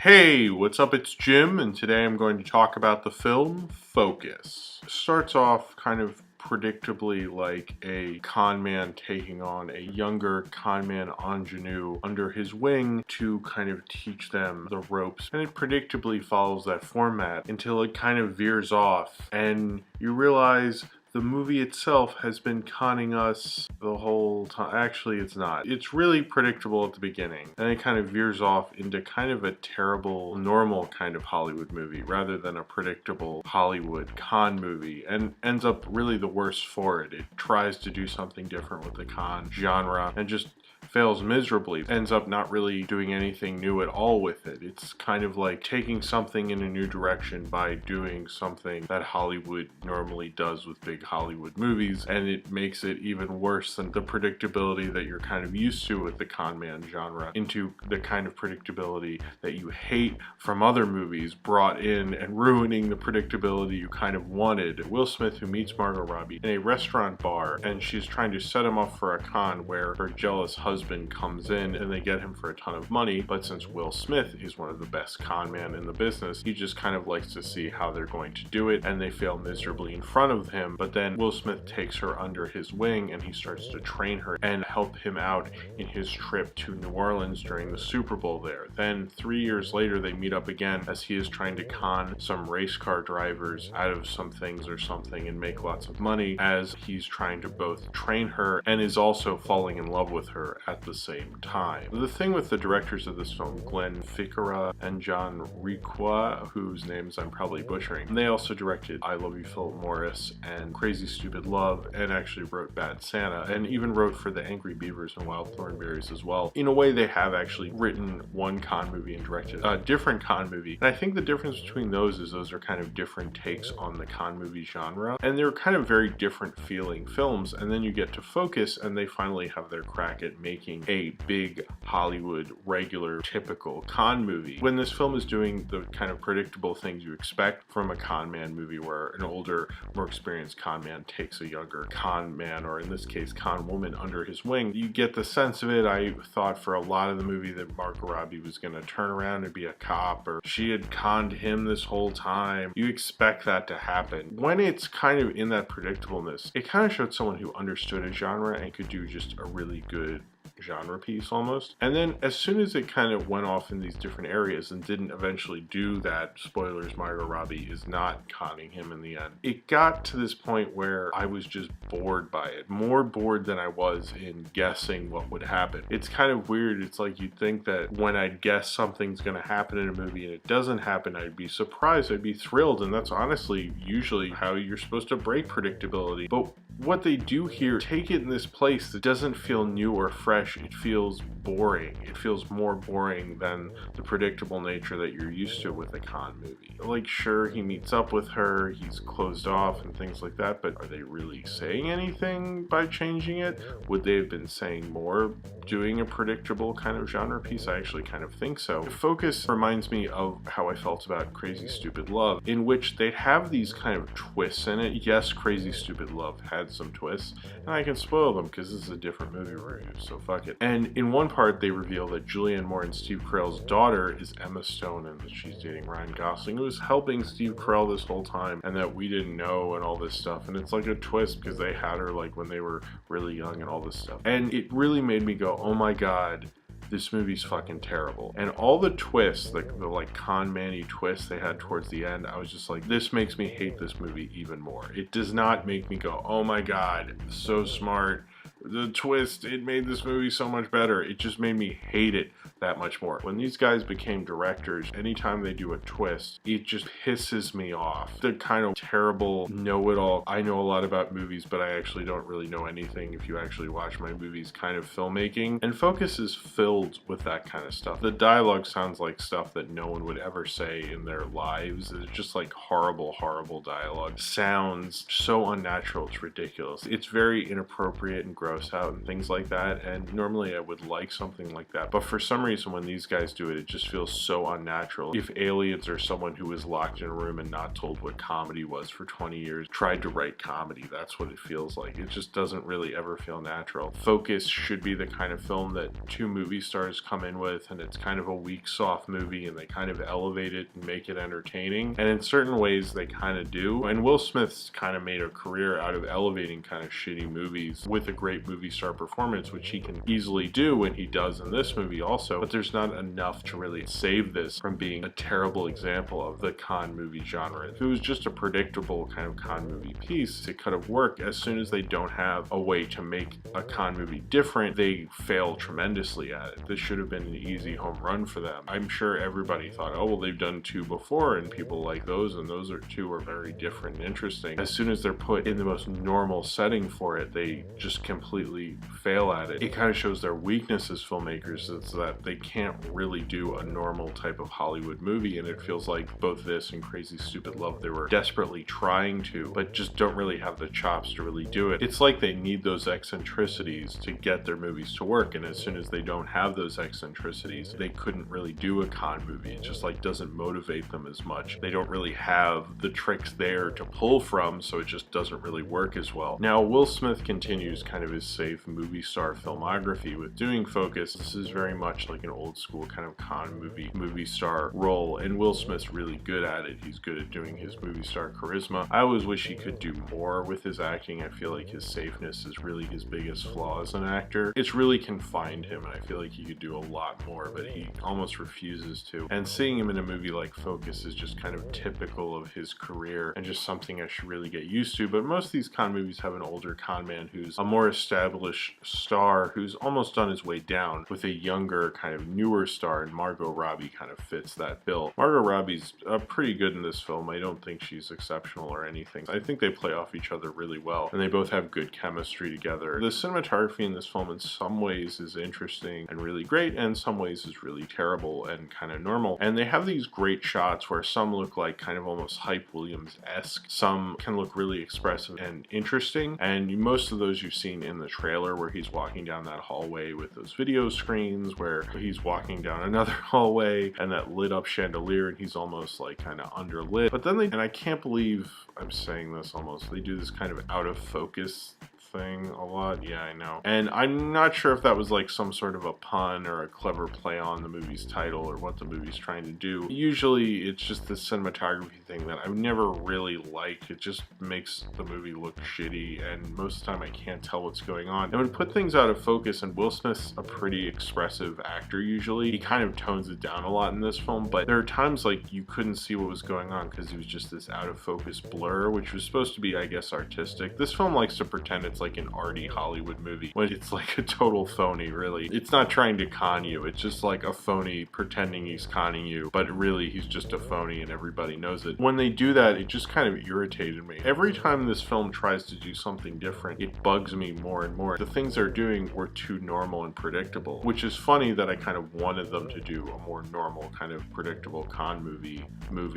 Hey, what's up? It's Jim, and today I'm going to talk about the film Focus. It starts off kind of predictably like a con man taking on a younger con man ingenue under his wing to kind of teach them the ropes. And it predictably follows that format until it kind of veers off and you realize the movie itself has been conning us the whole time. Actually, it's not. It's really predictable at the beginning. And it kind of veers off into kind of a terrible, normal kind of Hollywood movie rather than a predictable Hollywood con movie. And ends up really the worse for it. It tries to do something different with the con genre and just fails miserably, ends up not really doing anything new at all with it. It's kind of like taking something in a new direction by doing something that Hollywood normally does with big Hollywood movies, and it makes it even worse than the predictability that you're kind of used to with the con man genre into the kind of predictability that you hate from other movies brought in and ruining the predictability you kind of wanted. Will Smith, who meets Margot Robbie in a restaurant bar, and she's trying to set him up for a con where her jealous husband comes in and they get him for a ton of money, but since Will Smith is one of the best con men in the business, he just kind of likes to see how they're going to do it, and they fail miserably in front of him. But then Will Smith takes her under his wing and he starts to train her and help him out in his trip to New Orleans during the Super Bowl there. Then 3 years later they meet up again as he is trying to con some race car drivers out of some things or something and make lots of money as he's trying to both train her and is also falling in love with her at the same time. The thing with the directors of this film, Glenn Ficarra and John Requa, whose names I'm probably butchering, they also directed I Love You, Philip Morris and Crazy Stupid Love, and actually wrote Bad Santa, and even wrote for the Angry Beavers and Wild Thornberrys as well. In a way, they have actually written one con movie and directed a different con movie, and I think the difference between those is those are kind of different takes on the con movie genre, and they're kind of very different feeling films. And then you get to Focus and they finally have their crack at making a big Hollywood regular typical con movie, when this film is doing the kind of predictable things you expect from a con man movie where an older, more experienced con man takes a younger con man, or in this case con woman, under his wing. You get the sense of it. I thought for a lot of the movie that Margot Robbie was going to turn around and be a cop, or she had conned him this whole time. You expect that to happen. When it's kind of in that predictableness, it kind of showed someone who understood a genre and could do just a really good genre piece almost. And then as soon as it kind of went off in these different areas and didn't eventually do that, spoilers, Margot Robbie is not conning him in the end, it got to this point where I was just bored by it, more bored than I was in guessing what would happen. It's kind of weird. It's like you'd think that when I'd guess something's going to happen in a movie and it doesn't happen, I'd be surprised, I'd be thrilled, and that's honestly usually how you're supposed to break predictability. But what they do here, take it in this place that doesn't feel new or fresh. It feels boring. It feels more boring than the predictable nature that you're used to with a con movie. Like, sure, he meets up with her, he's closed off and things like that, but are they really saying anything by changing it? Would they have been saying more doing a predictable kind of genre piece? I actually kind of think so. Focus reminds me of how I felt about Crazy Stupid Love, in which they'd have these kind of twists in it. Yes, Crazy Stupid Love had some twists, and I can spoil them because this is a different movie review, so fuck it. And in one part they reveal that Julianne Moore and Steve Carell's daughter is Emma Stone and that she's dating Ryan Gosling, who was helping Steve Carell this whole time and that we didn't know, and all this stuff. And it's like a twist because they had her like when they were really young and all this stuff. And it really made me go, oh my god, this movie's fucking terrible. And all the twists, the like con man-y twists they had towards the end, I was just like, this makes me hate this movie even more. It does not make me go, oh my god, so smart. The twist, it made this movie so much better. It just made me hate it that much more. When these guys became directors, anytime they do a twist, it just pisses me off. The kind of terrible know-it-all, I know a lot about movies, but I actually don't really know anything if you actually watch my movies kind of filmmaking. And Focus is filled with that kind of stuff. The dialogue sounds like stuff that no one would ever say in their lives. It's just like horrible, horrible dialogue. Sounds so unnatural, it's ridiculous. It's very inappropriate and gross gross out and things like that, and normally I would like something like that, but for some reason when these guys do it, it just feels so unnatural. If aliens or someone who was locked in a room and not told what comedy was for 20 years tried to write comedy, that's what it feels like. It just doesn't really ever feel natural. Focus should be the kind of film that two movie stars come in with, and it's kind of a weak, soft movie, and they kind of elevate it and make it entertaining, and in certain ways they kind of do. And Will Smith's kind of made a career out of elevating kind of shitty movies with a great movie star performance, which he can easily do, and he does in this movie also, but there's not enough to really save this from being a terrible example of the con movie genre. If it was just a predictable kind of con movie piece, it could have worked. As soon as they don't have a way to make a con movie different, they fail tremendously at it. This should have been an easy home run for them. I'm sure everybody thought, oh well, they've done two before and people like those, and those two are very different and interesting. As soon as they're put in the most normal setting for it, they just completely fail at it. It kind of shows their weakness as filmmakers, is that they can't really do a normal type of Hollywood movie, and it feels like both this and Crazy Stupid Love, they were desperately trying to, but just don't really have the chops to really do it. It's like they need those eccentricities to get their movies to work, and as soon as they don't have those eccentricities, they couldn't really do a con movie. It just like doesn't motivate them as much. They don't really have the tricks there to pull from, so it just doesn't really work as well. Now, Will Smith continues kind of his safe movie star filmography with doing Focus. This is very much like an old school kind of con movie star role, and Will Smith's really good at it. He's good at doing his movie star charisma. I always wish he could do more with his acting. I feel like his safeness is really his biggest flaw as an actor. It's really confined him, and I feel like he could do a lot more, but he almost refuses to. And seeing him in a movie like Focus is just kind of typical of his career and just something I should really get used to. But most of these con movies have an older con man who's a more established star who's almost on his way down, with a younger kind of newer star, and Margot Robbie kind of fits that bill. Margot Robbie's pretty good in this film. I don't think she's exceptional or anything. I think they play off each other really well, and they both have good chemistry together. The cinematography in this film in some ways is interesting and really great, and in some ways is really terrible and kind of normal. And they have these great shots where some look like kind of almost Hype Williams-esque, some can look really expressive and interesting, and most of those you've seen in the trailer, where he's walking down that hallway with those video screens, where he's walking down another hallway and that lit up chandelier, and he's almost like kind of underlit. But then and I can't believe I'm saying this almost, they do this kind of out of focus thing a lot. Yeah, I know. And I'm not sure if that was like some sort of a pun or a clever play on the movie's title or what the movie's trying to do. Usually it's just the cinematography thing that I've never really liked. It just makes the movie look shitty, and most of the time I can't tell what's going on. And when put things out of focus, and Will Smith's a pretty expressive actor usually, he kind of tones it down a lot in this film, but there are times like you couldn't see what was going on because he was just this out of focus blur, which was supposed to be, I guess, artistic. This film likes to pretend it's like an arty Hollywood movie when it's like a total phony, really. It's not trying to con you, it's just like a phony pretending he's conning you, but really he's just a phony and everybody knows it. When they do that, it just kind of irritated me. Every time this film tries to do something different, it bugs me more and more. The things they're doing were too normal and predictable, which is funny that I kind of wanted them to do a more normal kind of predictable con movie.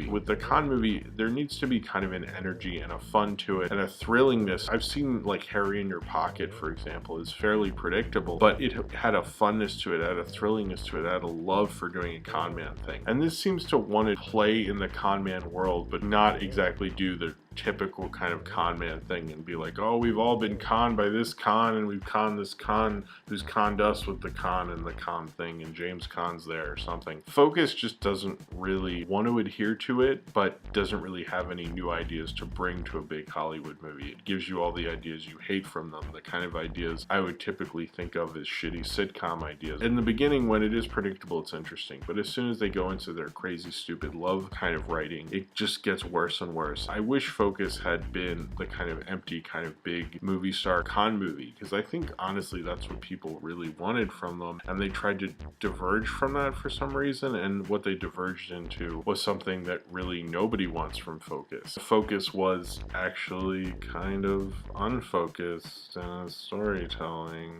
With the con movie, there needs to be kind of an energy and a fun to it and a thrillingness. I've seen like Harry in Your Pocket, for example, is fairly predictable, but it had a funness to it, it had a thrillingness to it, it had a love for doing a con man thing. And this seems to want to play in the con man world, but not exactly do the typical kind of con man thing and be like, oh, we've all been conned by this con, and we've conned this con who's conned us with the con and the con thing, and James Caan's there or something. Focus just doesn't really want to adhere to it, but doesn't really have any new ideas to bring to a big Hollywood movie. It gives you all the ideas you hate from them, the kind of ideas I would typically think of as shitty sitcom ideas. In the beginning, when it is predictable, it's interesting, but as soon as they go into their Crazy Stupid Love kind of writing, it just gets worse and worse. I wish Focus had been the kind of empty, kind of big movie star con movie, because I think honestly that's what people really wanted from them, and they tried to diverge from that for some reason, and what they diverged into was something that really nobody wants from Focus. Focus was actually kind of unfocused in its storytelling.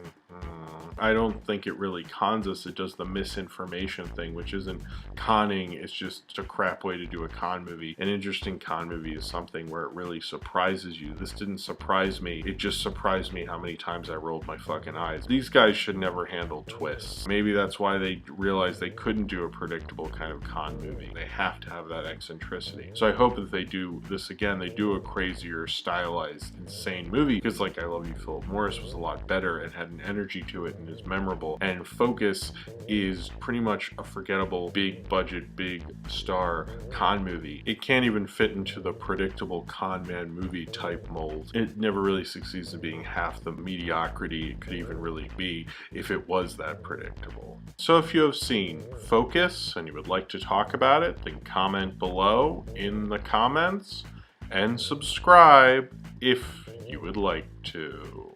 I don't think it really cons us. It does the misinformation thing, which isn't conning. It's just a crap way to do a con movie. An interesting con movie is something where it really surprises you. This didn't surprise me. It just surprised me how many times I rolled my fucking eyes. These guys should never handle twists. Maybe that's why they realized they couldn't do a predictable kind of con movie. They have to have that eccentricity. So I hope that they do this again. They do a crazier, stylized, insane movie, because like I Love You, Philip Morris was a lot better and had an energy to it and is memorable. And Focus is pretty much a forgettable, big budget, big star con movie. It can't even fit into the predictable con man movie type mold. It never really succeeds in being half the mediocrity it could even really be if it was that predictable. So if you have seen Focus and you would like to talk about it, then comment below in the comments and subscribe if you would like to.